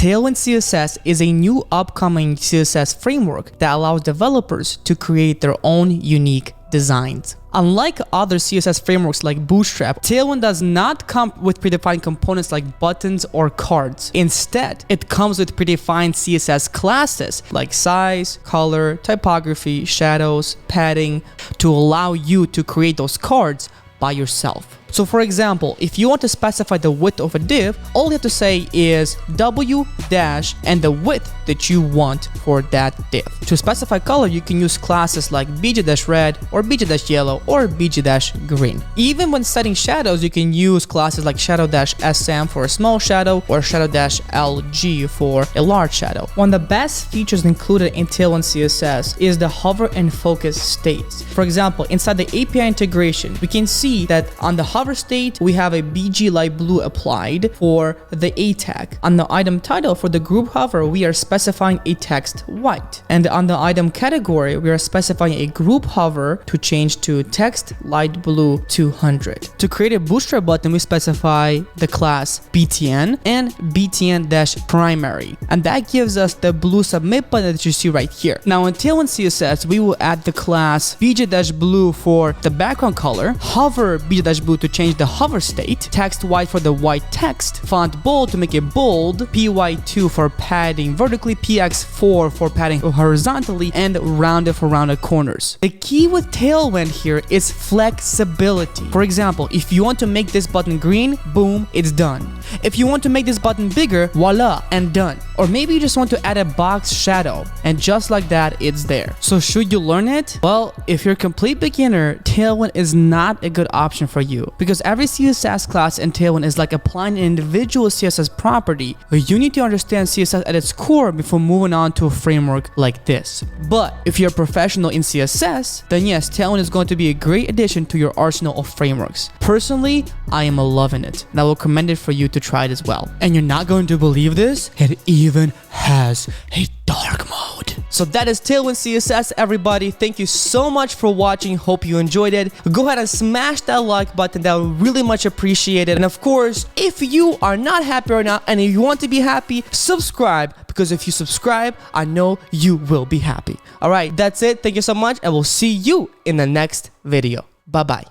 Tailwind CSS is a new upcoming CSS framework that allows developers to create their own unique designs. Unlike other CSS frameworks like Bootstrap, Tailwind does not come with predefined components like buttons or cards. Instead, it comes with predefined CSS classes like size, color, typography, shadows, padding to allow you to create those cards by yourself. So for example, if you want to specify the width of a div, all you have to say is W dash and the width that you want for that div. To specify color, you can use classes like bj-red or bj-yellow or bj-green. Even when setting shadows, you can use classes like shadow-sm for a small shadow or shadow-lg for a large shadow. One of the best features included in Tailwind CSS is the hover and focus states. For example, inside the API integration, we can see that on the hover state, we have a BG light blue applied for the A tag. On the item title for the group hover, we are specifying a text white. And on the item category, we are specifying a group hover to change to text light blue 200. To create a Bootstrap button, we specify the class btn and btn-primary. And that gives us the blue submit button that you see right here. Now in Tailwind CSS, we will add the class bj-blue for the background color, hover bj-blue to change the hover state, text white for the white text, font bold to make it bold, py2 for padding vertically, px4 for padding horizontally, and rounded for rounded corners. The key with Tailwind here is flexibility. For example, if you want to make this button green, boom, it's done. If you want to make this button bigger, voila, and done. Or maybe you just want to add a box shadow, and just like that, it's there. So should you learn it? Well, if you're a complete beginner, Tailwind is not a good option for you, because every CSS class in Tailwind is like applying an individual CSS property. You need to understand CSS at its core before moving on to a framework like this. But if you're a professional in CSS, then yes, Tailwind is going to be a great addition to your arsenal of frameworks. Personally, I am loving it, and I will recommend it for you to try it as well. And you're not going to believe this, it even has a dark mode. So that is Tailwind CSS, everybody. Thank you so much for watching. Hope you enjoyed it. Go ahead and smash that like button. That would really much appreciate it. And of course, if you are not happy right now and if you want to be happy, subscribe, because if you subscribe, I know you will be happy. All right, that's it. Thank you so much, and we'll see you in the next video. Bye-bye.